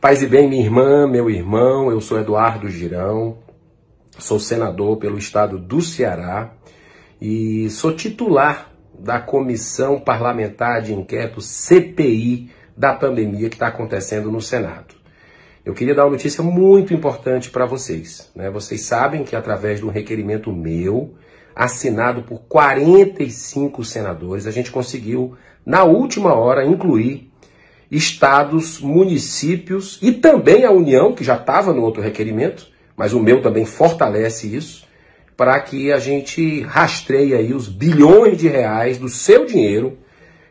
Paz e bem, minha irmã, meu irmão, eu sou Eduardo Girão, sou senador pelo estado do Ceará e sou titular da Comissão Parlamentar de Inquérito CPI da pandemia que está acontecendo no Senado. Eu queria dar uma notícia muito importante para vocês, né? Vocês sabem que através de um requerimento meu, assinado por 45 senadores, a gente conseguiu, na última hora, incluir estados, municípios e também a União, que já estava no outro requerimento, mas o meu também fortalece isso, para que a gente rastreie aí os bilhões de reais do seu dinheiro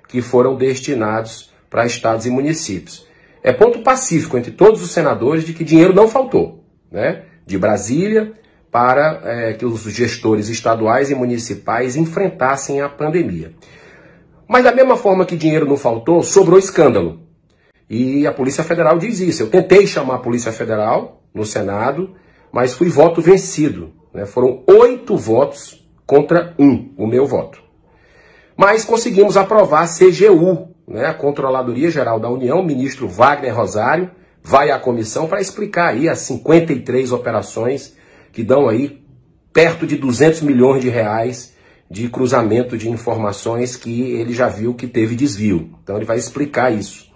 que foram destinados para estados e municípios. É ponto pacífico entre todos os senadores de que dinheiro não faltou, né? De Brasília para que os gestores estaduais e municipais enfrentassem a pandemia. Mas da mesma forma que dinheiro não faltou, sobrou escândalo. E a Polícia Federal diz isso. Eu tentei chamar a Polícia Federal no Senado, mas fui voto vencido, né? Foram 8 votos contra 1, o meu voto. Mas conseguimos aprovar a CGU, né? A Controladoria Geral da União, o ministro Wagner Rosário, vai à comissão para explicar aí as 53 operações que dão aí perto de 200 milhões de reais de cruzamento de informações que ele já viu que teve desvio. Então ele vai explicar isso.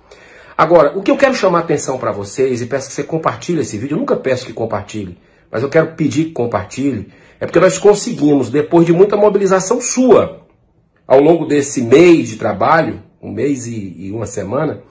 Agora, o que eu quero chamar a atenção para vocês, e peço que você compartilhe esse vídeo, eu nunca peço que compartilhe, mas eu quero pedir que compartilhe, é porque nós conseguimos, depois de muita mobilização sua, ao longo desse mês de trabalho, um mês e uma semana,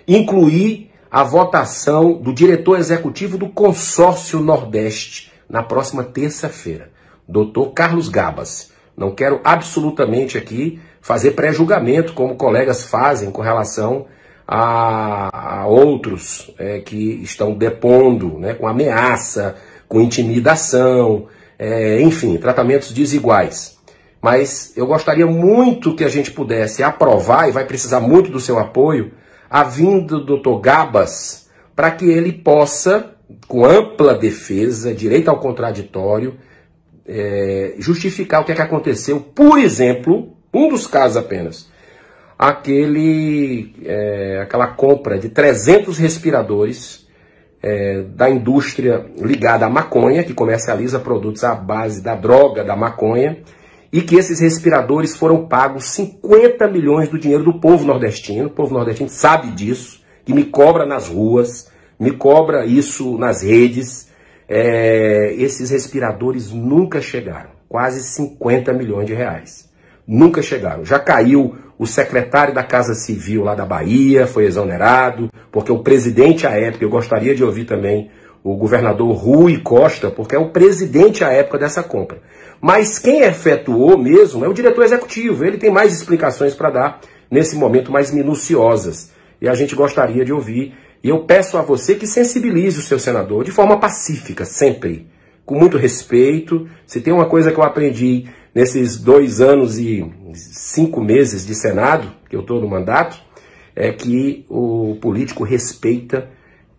incluir a votação do diretor executivo do Consórcio Nordeste na próxima terça-feira, Dr. Carlos Gabas. Não quero absolutamente aqui fazer pré-julgamento, como colegas fazem com relação a outros que estão depondo, né, com ameaça, com intimidação, enfim, tratamentos desiguais. Mas eu gostaria muito que a gente pudesse aprovar, e vai precisar muito do seu apoio, a vinda do Dr. Gabas, para que ele possa, com ampla defesa, direito ao contraditório, justificar o que é que aconteceu. Por exemplo, um dos casos apenas, aquela compra de 300 respiradores da indústria ligada à maconha, que comercializa produtos à base da droga, da maconha, e que esses respiradores foram pagos 50 milhões do dinheiro do povo nordestino. O povo nordestino sabe disso, que me cobra nas ruas, me cobra isso nas redes. Esses respiradores nunca chegaram, quase 50 milhões de reais. Nunca chegaram. Já caiu o secretário da Casa Civil lá da Bahia, foi exonerado, porque o presidente à época, eu gostaria de ouvir também o governador Rui Costa, porque é o presidente à época dessa compra. Mas quem efetuou mesmo é o diretor executivo, ele tem mais explicações para dar nesse momento, mais minuciosas. E a gente gostaria de ouvir, e eu peço a você que sensibilize o seu senador de forma pacífica, sempre, com muito respeito. Se tem uma coisa que eu aprendi nesses 2 anos e 5 meses de Senado, que eu estou no mandato, é que o político respeita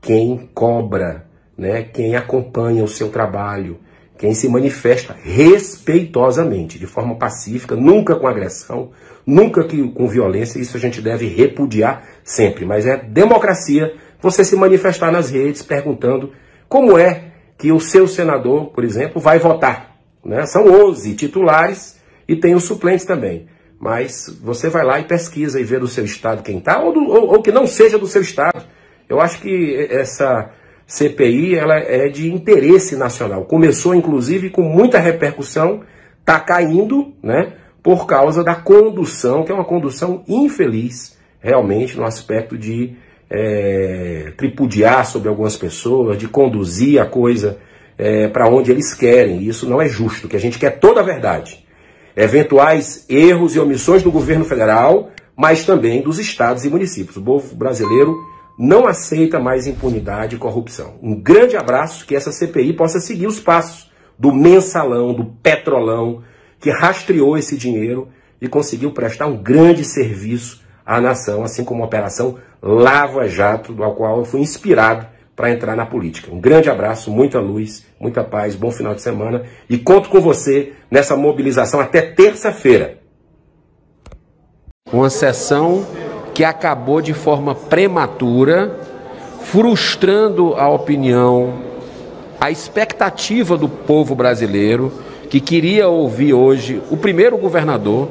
quem cobra, né? Quem acompanha o seu trabalho, quem se manifesta respeitosamente, de forma pacífica, nunca com agressão, nunca com violência. Isso a gente deve repudiar sempre. Mas é democracia você se manifestar nas redes perguntando como é que o seu senador, por exemplo, vai votar, né? São 11 titulares e tem os suplentes também. Mas você vai lá e pesquisa e vê do seu estado quem está, ou que não seja do seu estado. Eu acho que essa CPI ela é de interesse nacional. Começou, inclusive, com muita repercussão, está caindo, né, por causa da condução, que é uma condução infeliz, realmente, no aspecto de tripudiar sobre algumas pessoas, de conduzir a coisa para onde eles querem. Isso não é justo, que a gente quer toda a verdade. Eventuais erros e omissões do governo federal, mas também dos estados e municípios. O povo brasileiro não aceita mais impunidade e corrupção. Um grande abraço, que essa CPI possa seguir os passos do mensalão, do petrolão, que rastreou esse dinheiro e conseguiu prestar um grande serviço à nação, assim como a Operação Lava Jato, do qual eu fui inspirado para entrar na política. Um grande abraço, muita luz, muita paz, bom final de semana e conto com você nessa mobilização até terça-feira. Uma sessão que acabou de forma prematura, frustrando a opinião, a expectativa do povo brasileiro, que queria ouvir hoje o primeiro governador,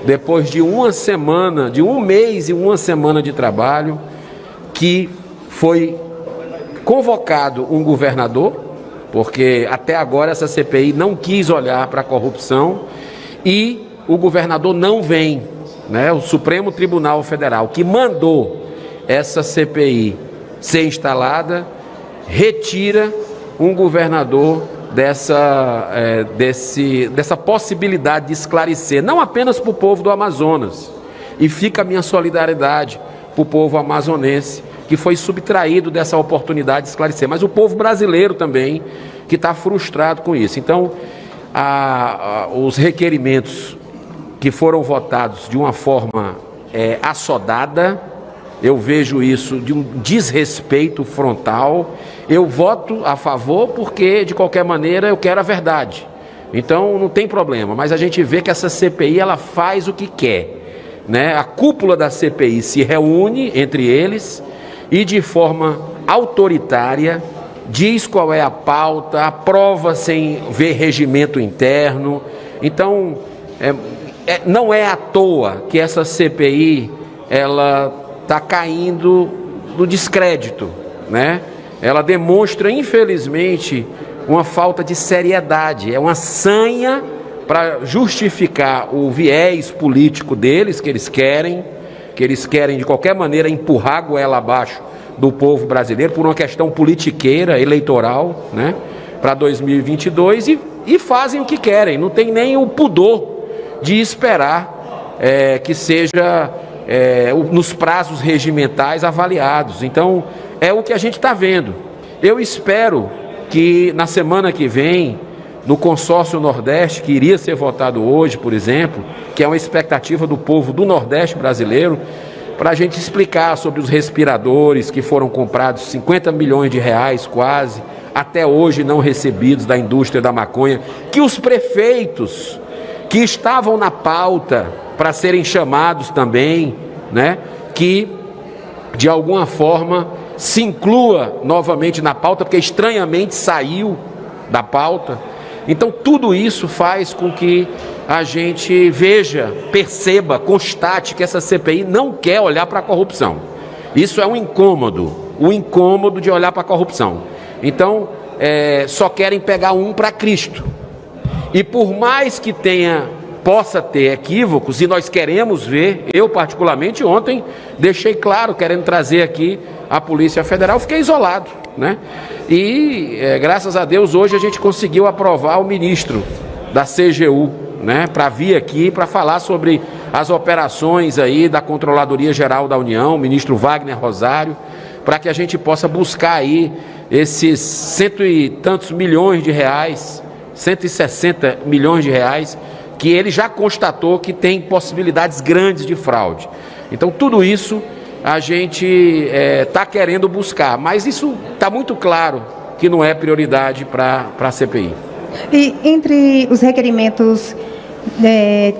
depois de uma semana, de um mês e uma semana de trabalho, que foi convocado um governador, porque até agora essa CPI não quis olhar para a corrupção, e o governador não vem, né? O Supremo Tribunal Federal, que mandou essa CPI ser instalada, retira um governador dessa possibilidade de esclarecer, não apenas para o povo do Amazonas, e fica a minha solidariedade para o povo amazonense, que foi subtraído dessa oportunidade de esclarecer, mas o povo brasileiro também, que está frustrado com isso. Então, os requerimentos que foram votados de uma forma assodada, eu vejo isso de um desrespeito frontal. Eu voto a favor porque, de qualquer maneira, eu quero a verdade. Então, não tem problema, mas a gente vê que essa CPI, ela faz o que quer, né? A cúpula da CPI se reúne entre eles e, de forma autoritária, diz qual é a pauta, aprova sem ver regimento interno. Então, não é à toa que essa CPI, ela está caindo no descrédito, né? Ela demonstra, infelizmente, uma falta de seriedade, é uma sanha para justificar o viés político deles, que eles querem de qualquer maneira empurrar a goela abaixo do povo brasileiro por uma questão politiqueira, eleitoral, né, para 2022, e fazem o que querem, não tem nem o pudor de esperar que seja nos prazos regimentais avaliados. Então, é o que a gente está vendo. Eu espero que na semana que vem, no consórcio Nordeste, que iria ser votado hoje, por exemplo, que é uma expectativa do povo do Nordeste brasileiro, para a gente explicar sobre os respiradores que foram comprados, 50 milhões de reais quase, até hoje não recebidos da indústria da maconha, que os prefeitos que estavam na pauta para serem chamados também, né, que de alguma forma se inclua novamente na pauta, porque estranhamente saiu da pauta. Então tudo isso faz com que a gente veja, perceba, constate que essa CPI não quer olhar para a corrupção. Isso é um incômodo, o incômodo de olhar para a corrupção. Então, só querem pegar um para Cristo. E por mais que possa ter equívocos, e nós queremos ver, eu particularmente ontem deixei claro, querendo trazer aqui a Polícia Federal, fiquei isolado, né? E graças a Deus hoje a gente conseguiu aprovar o ministro da CGU, né, para vir aqui para falar sobre as operações aí da Controladoria Geral da União, o ministro Wagner Rosário, para que a gente possa buscar aí esses 100 e tantos milhões de reais, 160 milhões de reais, que ele já constatou que tem possibilidades grandes de fraude. Então tudo isso a gente está querendo buscar, mas isso está muito claro que não é prioridade para a CPI. E entre os requerimentos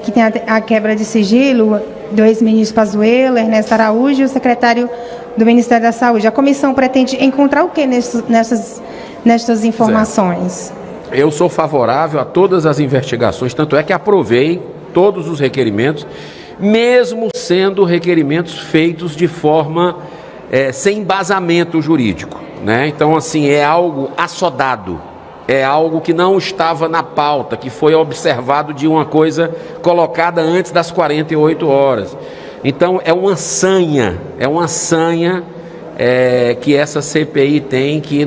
que tem a quebra de sigilo do ex-ministro Pazuello, Ernesto Araújo, e o secretário do Ministério da Saúde, a comissão pretende encontrar o que nestas informações? Eu sou favorável a todas as investigações, tanto é que aprovei todos os requerimentos, mesmo sendo requerimentos feitos de forma sem embasamento jurídico, né? Então, assim, é algo assodado, é algo que não estava na pauta, que foi observado de uma coisa colocada antes das 48 horas. Então, é uma sanha que essa CPI tem, que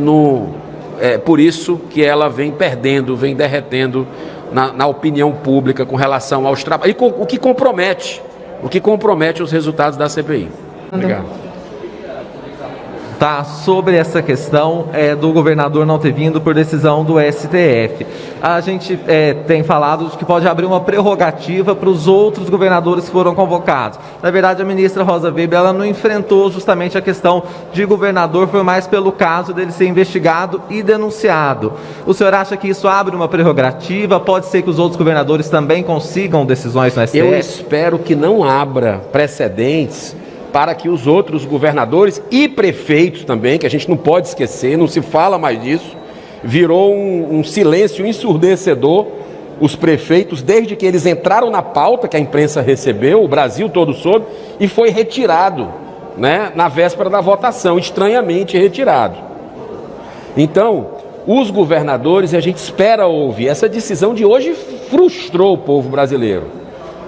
por isso que ela vem perdendo, vem derretendo na opinião pública com relação aos trabalhos, e o que compromete os resultados da CPI. Obrigado. Tá, sobre essa questão do governador não ter vindo por decisão do STF. A gente tem falado de que pode abrir uma prerrogativa para os outros governadores que foram convocados. Na verdade, a ministra Rosa Weber, ela não enfrentou justamente a questão de governador, foi mais pelo caso dele ser investigado e denunciado. O senhor acha que isso abre uma prerrogativa? Pode ser que os outros governadores também consigam decisões no STF? Eu espero que não abra precedentes para que os outros governadores e prefeitos também, que a gente não pode esquecer, não se fala mais disso, virou um silêncio ensurdecedor. Os prefeitos, desde que eles entraram na pauta que a imprensa recebeu, o Brasil todo soube, e foi retirado, né, na véspera da votação, estranhamente retirado. Então, os governadores, a gente espera ouvir, essa decisão de hoje frustrou o povo brasileiro,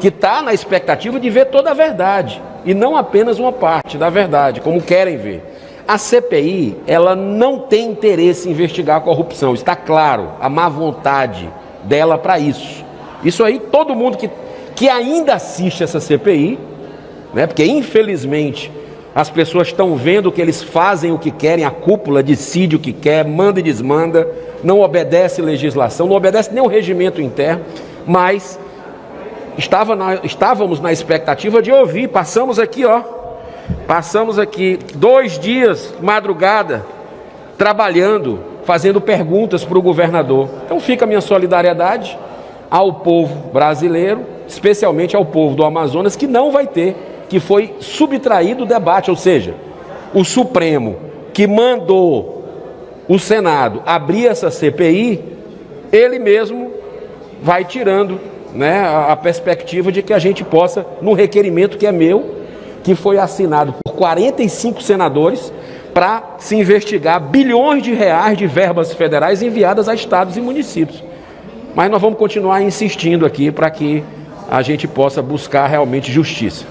que está na expectativa de ver toda a verdade, e não apenas uma parte da verdade, como querem ver. A CPI, ela não tem interesse em investigar a corrupção, está claro, a má vontade dela para isso. Isso aí, todo mundo que ainda assiste essa CPI, né, porque infelizmente as pessoas estão vendo que eles fazem o que querem, a cúpula decide o que quer, manda e desmanda, não obedece legislação, não obedece nem o regimento interno, mas estávamos na expectativa de ouvir. Passamos aqui 2 dias, madrugada, trabalhando, fazendo perguntas para o governador. Então fica a minha solidariedade ao povo brasileiro, especialmente ao povo do Amazonas, que não vai ter, que foi subtraído do debate, ou seja, o Supremo, que mandou o Senado abrir essa CPI, ele mesmo vai tirando, né, a perspectiva de que a gente possa, num requerimento que é meu, que foi assinado por 45 senadores, para se investigar bilhões de reais de verbas federais enviadas a estados e municípios. Mas nós vamos continuar insistindo aqui para que a gente possa buscar realmente justiça.